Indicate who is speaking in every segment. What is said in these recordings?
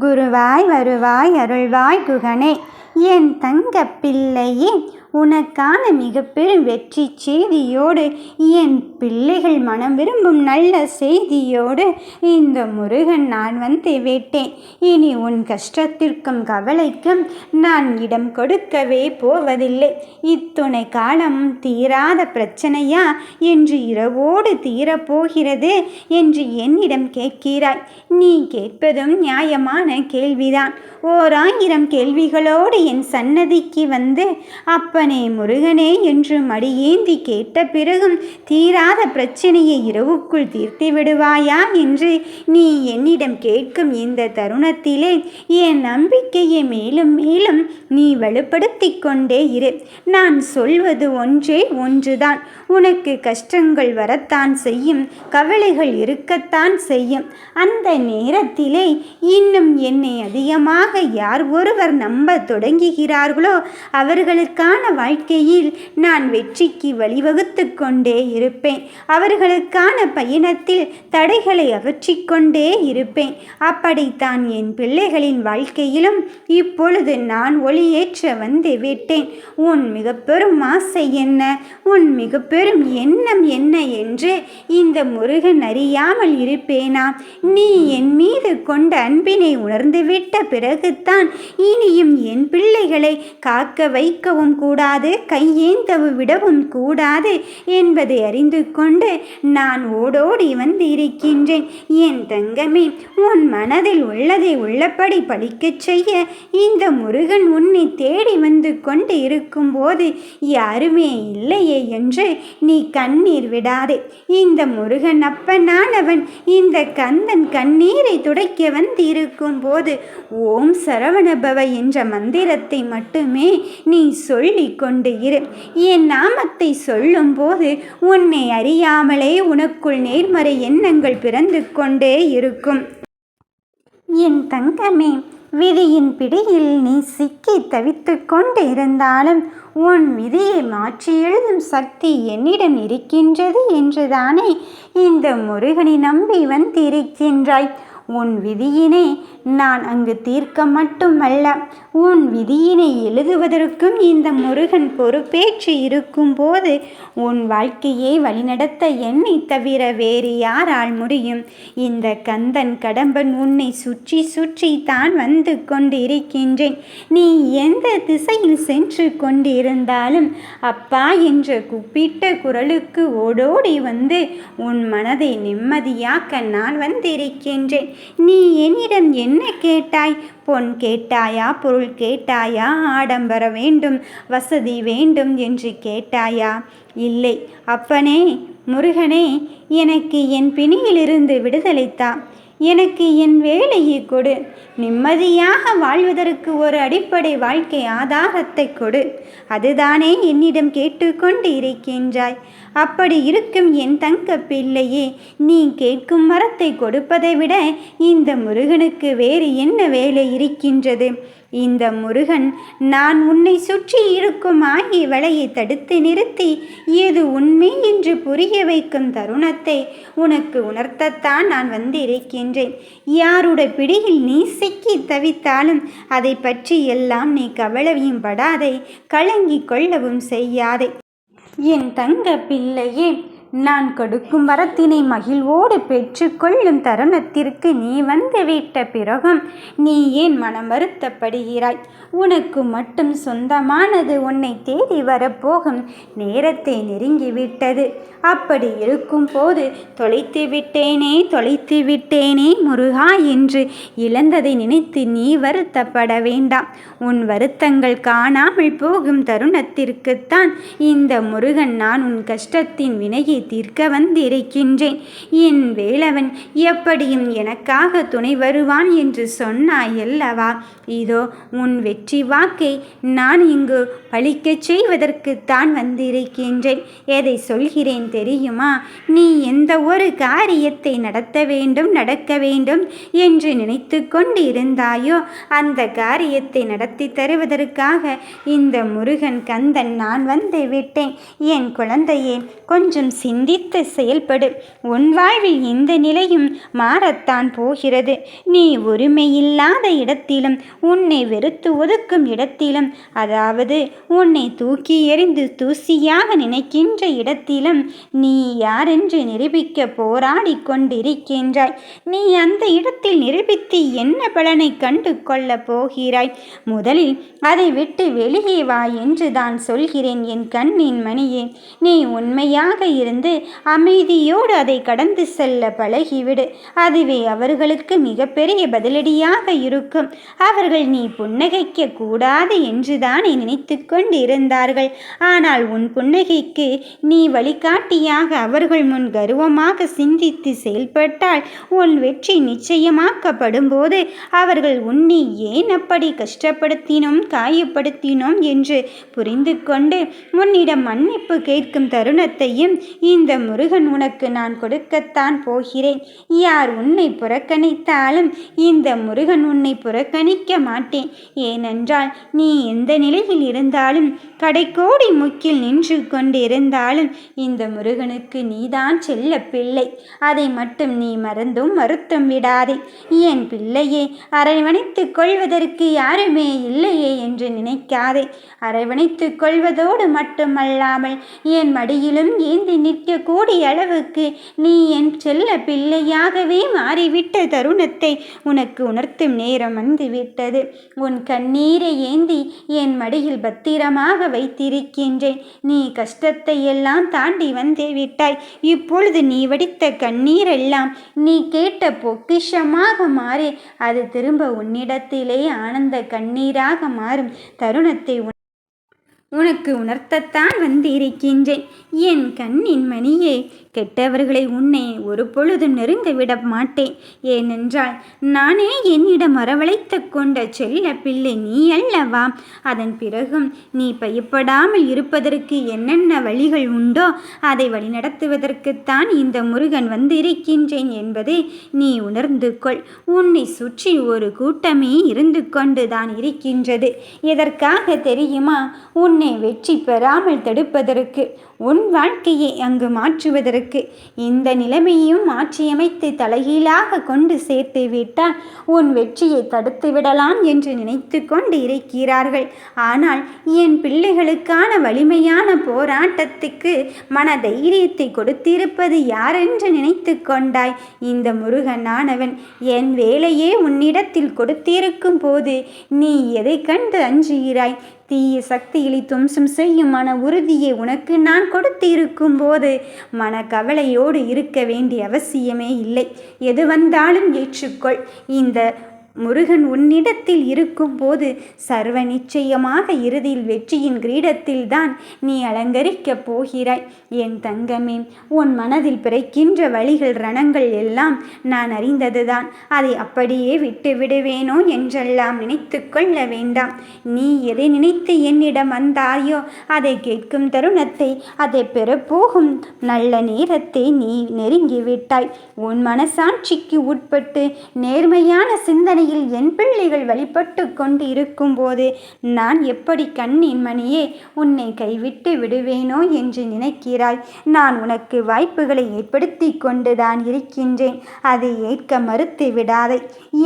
Speaker 1: குருவாய் வருவாய் அருள்வாய் குகனே, என் தங்கப் பிள்ளையே, உனக்கான மிக பெரும் வெற்றி செய்தியோடு, என் பிள்ளைகள் மனம் விரும்பும் நல்ல செய்தியோடு இந்த முருகன் நான் வந்து விட்டேன். இனி உன் கஷ்டத்திற்கும் கவலைக்கும் நான் இடம் கொடுக்கவே போவதில்லை. இத்துணை காலம் தீராத பிரச்சனையா என்று இரவோடு தீரப்போகிறது என்று என்னிடம் கேட்கிறாய். நீ கேட்பதும் நியாயமான கேள்விதான். 1000 கேள்விகளோடு என் சன்னதிக்கு வந்து அப்பனே முருகனே என்று மடியேந்தி கேட்ட பிறகும் தீராத பிரச்சனையை இரவுக்குள் தீர்த்து விடுவாயா என்று நீ என்னிடம் கேட்கும் இந்த தருணத்திலே என் நம்பிக்கையை மேலும் மேலும் நீ வலுப்படுத்தி கொண்டே இரு. நான் சொல்வது ஒன்றே ஒன்றுதான். உனக்கு கஷ்டங்கள் வரத்தான் செய்யும், கவலைகள் இருக்கத்தான் செய்யும். அந்த நேரத்திலே இன்னும் என்னை அதிகமாக யார் ஒருவர் நம்ப தொடங்குகிறார்களோ அவர்களுக்கான வாழ்க்கையில் நான் வெற்றிக்கு வழிவகுத்து கொண்டே இருப்பேன். அவர்களுக்கான பயணத்தில் தடைகளை அகற்றிக்கொண்டே இருப்பேன். அப்படித்தான் என் பிள்ளைகளின் வாழ்க்கையிலும் இப்பொழுது நான் ஒளியேற்ற வந்து விட்டேன். உன் மிக பெரும் ஆசை என்ன, உன் மிக பெரும் எண்ணம் என்ன என்று இந்த முருகன் அறியாமல் இருப்பேனா? நீ என் மீது கொண்ட அன்பினை உணர்ந்துவிட்ட பிறகுதான் இனியும் என் பிள்ளைகளை காக்க வைக்கவும் கூடாது, கையேந்தவு விடவும் கூடாது என்பதை அறிந்து கொண்டு நான் ஓடோடி வந்து இருக்கின்றேன். என் தங்கமே, உன் மனதில் உள்ளதை உள்ளபடி பலிக்கச் செய்ய இந்த முருகன் உன்னை தேடி வந்து கொண்டு இருக்கும்போது யாருமே இல்லையே என்று நீ கண்ணீர் விடாதே. இந்த முருகன் அப்பனானவன் இந்த கந்தன் கண்ணீரை துடைக்க வந்து இருக்கும் போது ஓம் சரவணபவ என்ற மந்திரத்தை மட்டுமே நீ சொல்லிக் கொண்டு இரு. என் நாமத்தை சொல்லும் போது உன்னை அறியாமலே உனக்குள் நேர்மறை எண்ணங்கள் பிறந்து கொண்டே இருக்கும். என் தங்கமே, விதியின் பிடியில் நீ சிக்கி தவித்து கொண்டு இருந்தாலும் உன் விதியை மாற்றி எழுதும் சக்தி என்னிடம் இருக்கின்றது என்றுதானே இந்த முருகனை நம்பி வந்திருக்கின்றாய். உன் விதியினை நான் அங்கு தீர்க்க மட்டுமல்ல, உன் விதியினை எழுதுவதற்கும் இந்த முருகன் பொறுப்பேற்று இருக்கும்போது உன் வாழ்க்கையை வழிநடத்த என்னை தவிர வேறு யாரால் முடியும்? இந்த கந்தன் கடம்பன் உன்னை சுற்றி சுற்றி தான் வந்து கொண்டு இருக்கின்றேன். நீ எந்த திசையில் சென்று கொண்டிருந்தாலும் அப்பா என்ற கூப்பிட்ட குரலுக்கு ஓடோடி வந்து உன் மனதை நிம்மதியாக்க நான் வந்திருக்கின்றேன். நீ என்னிடம் என்ன கேட்டாய்? பொன் கேட்டாயா, பொருள் கேட்டாயா, ஆடம்பர வேண்டும், வசதி வேண்டும் என்று கேட்டாயா? இல்லை. அப்பனே முருகனே, எனக்கு என் பிணியிலிருந்து விடுதலைத்தா. எனக்கு என் வேலையை கொடு. நிம்மதியாக வாழ்வதற்கு ஒரு அடிப்படை வாழ்க்கை ஆதாரத்தை கொடு. அதுதானே என்னிடம் கேட்டுக்கொண்டு இருக்கின்றாய். அப்படி இருக்கும் என் தங்க பிள்ளையே, நீ கேட்கும் மரத்தை கொடுப்பதை விட இந்த முருகனுக்கு வேறு என்ன வேலை இருக்கின்றது? இந்த முருகன் நான் உன்னை சுற்றி இருக்கும் ஆகிய வலையை தடுத்து நிறுத்தி ஏது உண்மை என்று புரிய வைக்கும் தருணத்தை உனக்கு உணர்த்தத்தான் நான் வந்திருக்கின்றேன். யாருடைய பிடியில் நீ சிக்கி தவித்தாலும் அதை பற்றி எல்லாம் நீ கவலையும் படாதே, கலங்கிக் கொள்ளவும் செய்யாதே. என் தங்க பிள்ளையே, நான் கொடுக்கும் வரத்தினை மகிழ்வோடு பெற்றுக்கொள்ளும் தருணத்திற்கு நீ வந்து விட்ட பிறகும் நீ ஏன் மனம் வருத்தப்படுகிறாய்? உனக்கு மட்டும் சொந்தமானது உன்னை தேடி வரப்போகும் நேரத்தை நெருங்கிவிட்டது. அப்படி இருக்கும் போது தொலைத்து விட்டேனே முருகா என்று இழந்ததை நினைத்து நீ வருத்தப்பட வேண்டாம். உன் வருத்தங்கள் காணாமல் போகும் தருணத்திற்குத்தான் இந்த முருகன் நான் உன் கஷ்டத்தின் வினையை தீர்க்க வந்திருக்கின்றேன். என் வேலவன் எப்படியும் எனக்காக துணை வருவான் என்று சொன்னாயல்லவா? இதோ உன் வெற்றி வாக்கை நான் இங்கு பலிக்கச் செய்வதற்குத்தான் வந்திருக்கின்றேன். எதை சொல்கிறேன் தெரியுமா? நீ எந்த ஒரு காரியத்தை நடக்க வேண்டும் என்று நினைத்து கொண்டு இருந்தாயோ அந்த காரியத்தை நடத்தி தருவதற்காக இந்த முருகன் கந்தன் நான் வந்து விட்டேன். என் குழந்தையே, கொஞ்சம் சிந்தித்து செயல்படு. உன் வாழ்வில் இந்த நிலையும் மாறத்தான் போகிறது. நீ உரிமையில்லாத இடத்திலும் உன்னை வெறுத்து ஒதுக்கும் இடத்திலும், அதாவது உன்னை தூக்கி எறிந்து தூசியாக நினைக்கின்ற இடத்திலும் நீ யாரென்று நிரூபிக்க போராடி கொண்டிருக்கின்றாய். நீ அந்த இடத்தில் நிரூபித்து என்ன பலனை கண்டு கொள்ளப் போகிறாய்? முதலில் அதை விட்டு வெளியே வா என்று தான் சொல்கிறேன் என் கண்ணின் மணியே. நீ உண்மையாக இருந்து அமைதியோடு அதை கடந்து செல்ல பழகிவிடு. அதுவே அவர்களுக்கு மிகப்பெரிய பதிலடியாக இருக்கும். அவர்கள் நீ புன்னகைக்க கூடாது என்றுதானே நினைத்து கொண்டு இருந்தார்கள். ஆனால் உன் புன்னகைக்கு நீ வழிகாட்டியாக அவர்கள் முன் கர்வமாக சிந்தித்து செயல்பட்டால் உன் வெற்றி நிச்சயமாக்கப்படும் போது அவர்கள் உன்னை ஏன் அப்படி கஷ்டப்படுத்தினோம் காயப்படுத்தினோம் என்று புரிந்து கொண்டு உன்னிடம் மன்னிப்பு கேட்கும் தருணத்தையும் இந்த முருகன் உனக்கு நான் கொடுக்கத்தான் போகிறேன். யார் உன்னை புறக்கணித்தாலும் இந்த முருகன் உன்னை புறக்கணிக்க மாட்டேன். ஏனென்றால் நீ எந்த நிலையில் இருந்தாலும் கடைக்கோடி முக்கில் நின்று கொண்டிருந்தாலும் இந்த முருகனுக்கு நீதான் செல்ல பிள்ளை. அதை மட்டும் நீ மறந்தும் மறுத்தும் விடாதே. என் பிள்ளையே, அரவணைத்துக் கொள்வதற்கு யாருமே இல்லையே என்று நினைக்காதே. அரவணைத்துக் கொள்வதோடு மட்டுமல்லாமல் என் மடியிலும் ஏந்தி நிற்கக்கூடிய அளவுக்கு நீ என் செல்ல பிள்ளையாகவே மாறிவிட்ட தருணத்தை உனக்கு உணர்த்தும் நேரம் வந்துவிட்டது. உன் கண்ணீரை ஏந்தி என் மடியில் பத்திரமாக வைத்திருக்கின்றேன். நீ கஷ்டத்தை எல்லாம் தாண்டி வந்து விட்டாய். இப்பொழுது நீ வடித்த கண்ணீரெல்லாம் நீ கேட்ட பொக்கிஷமாக மாறி அது திரும்ப உன்னிடத்திலே ஆனந்த கண்ணீராக மாறும் தருணத்தை உனக்கு உணர்த்தத்தான் வந்திருக்கின்றேன். என் கண்ணின் மணியே, கெட்டவர்களை உன்னை ஒரு பொழுதும் நெருங்க விட மாட்டேன். ஏனென்றால் நானே என்னிடம் வரவழைத்து கொண்ட செல்ல பிள்ளை நீ அல்லவா? அதன் பிறகும் நீ பயப்படாமல் இருப்பதற்கு என்னென்ன வழிகள் உண்டோ அதை வழிநடத்துவதற்குத்தான் இந்த முருகன் வந்திருக்கின்றேன் என்பதை நீ உணர்ந்து கொள். உன்னை சுற்றி ஒரு கூட்டமே இருந்து கொண்டுதான் இருக்கின்றது. எதற்காக தெரியுமா? உன்னை வெற்றி பெறாமல் தடுப்பதற்கு, உன் வாழ்க்கையை அங்கு மாற்றுவதற்கு. இந்த நிலைமையும் மாற்றியமைத்து தலைகீழாக கொண்டு சேர்த்து விட்டால் உன் வெற்றியை தடுத்து விடலாம் என்று நினைத்து கொண்டு இருக்கிறார்கள். ஆனால் என் பிள்ளைகளுக்கான வலிமையான போராட்டத்துக்கு மன தைரியத்தை கொடுத்திருப்பது யாரென்று நினைத்து கொண்டாய்? இந்த முருகனானவன். என் வேலையே உன்னிடத்தில் கொடுத்திருக்கும் போது நீ எதை கண்டு அஞ்சுகிறாய்? தீய சக்திகளை துவம்சம் செய்யும் மன உறுதியை உனக்கு நான் கொடுத்திருக்கும் போது மனக்கவலையோடு இருக்க வேண்டிய அவசியமே இல்லை. எது வந்தாலும் ஏற்றுக்கொள். இந்த முருகன் உன்னிடத்தில் இருக்கும்போது சர்வ நிச்சயமாக இறுதியில் வெற்றியின் கிரீடத்தில்தான் நீ அலங்கரிக்கப் போகிறாய். என் தங்கமே, உன் மனதில் பிறக்கின்ற வழிகள் ரணங்கள் எல்லாம் நான் அறிந்ததுதான். அதை அப்படியே விட்டு விடுவேனோ என்றெல்லாம் நினைத்து கொள்ள வேண்டாம். நீ எதை நினைத்து என்னிடம் வந்தாயோ அதை கேட்கும் தருணத்தை, அதை பெறப்போகும் நல்ல நேரத்தை நீ நெருங்கிவிட்டாய். உன் மனசாட்சிக்கு உட்பட்டு நேர்மையான சிந்தனை என் பிள்ளைகள் வழிபட்டு கொண்டு இருக்கும் போது நான் எப்படி கண்ணின் மணியே உன்னை கைவிட்டு விடுவேனோ என்று நினைக்கிறாய்? நான் உனக்கு வாய்ப்புகளை ஏற்படுத்தி கொண்டுதான் இருக்கின்றேன். அதை ஏற்க மறுத்து விடாதே.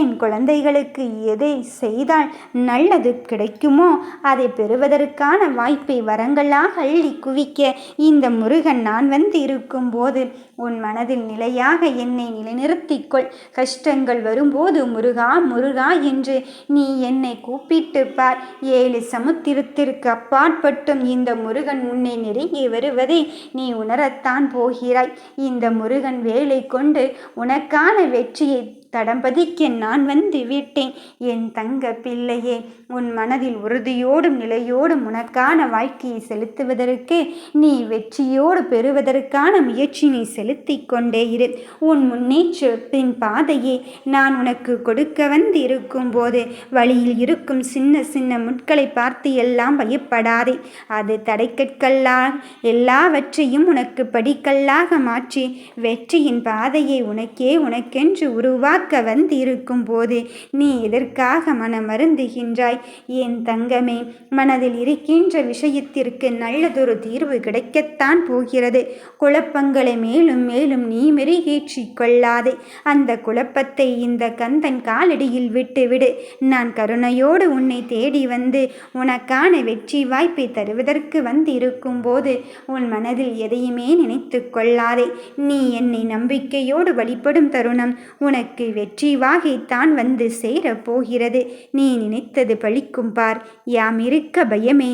Speaker 1: என் குழந்தைகளுக்கு எதை செய்தால் நல்லது கிடைக்குமோ அதை பெறுவதற்கான வாய்ப்பை வரங்களாக அள்ளி குவிக்க இந்த முருகன் நான் வந்து இருக்கும் போது உன் மனதில் நிலையாக என்னை நிலைநிறுத்திக்கொள். கஷ்டங்கள் வரும்போது முருகா முருகா என்று நீ என்னை கூப்பிட்டு பார். 7 சமுத்திரத்திற்கு அப்பாற்பட்டும் இந்த முருகன் உன்னை நெருங்கி வருவதை நீ உணரத்தான் போகிறாய். இந்த முருகன் வேலை கொண்டு உனக்கான வெற்றியை தடம்பதிக்க நான் வந்து விட்டேன். என் தங்க பிள்ளையே, உன் மனதில் உறுதியோடும் நிலையோடும் உனக்கான வாழ்க்கையை செலுத்துவதற்கு நீ வெற்றியோடு பெறுவதற்கான முயற்சியை செலுத்தி கொண்டே இரு. உன் முன்னேற்றத்தின் பாதையை நான் உனக்கு கொடுக்க வந்து இருக்கும் போது வழியில் இருக்கும் சின்ன சின்ன முட்களை பார்த்து எல்லாம் பயப்படாதே. அது தடைக்கற்கல்லாக எல்லாவற்றையும் உனக்கு படிக்கல்லாக மாற்றி வெற்றியின் பாதையை உனக்கென்று உருவாக்க பார்க்க வந்திருக்கும் போது நீ எதற்காக மனமருந்துகின்றாய்? என் தங்கமே, மனதில் இருக்கின்ற விஷயத்திற்கு நல்லதொரு தீர்வு கிடைக்கத்தான் போகிறது. குழப்பங்களை மேலும் மேலும் நீ மெருகேற்றிக் கொள்ளாதே. அந்த குழப்பத்தை இந்த கந்தன் காலடியில் விட்டுவிடு. நான் கருணையோடு உன்னை தேடி வந்து உனக்கான வெற்றி வாய்ப்பை தருவதற்கு வந்திருக்கும் போது உன் மனதில் எதையுமே நினைத்து கொள்ளாதே. நீ என்னை நம்பிக்கையோடு வழிபடும் தருணம் உனக்கு வெற்றி வாகைத்தான் வந்து சேரப்போகிறது. நீ நினைத்தது பழிக்கும் பார். யாம் இருக்க பயமே.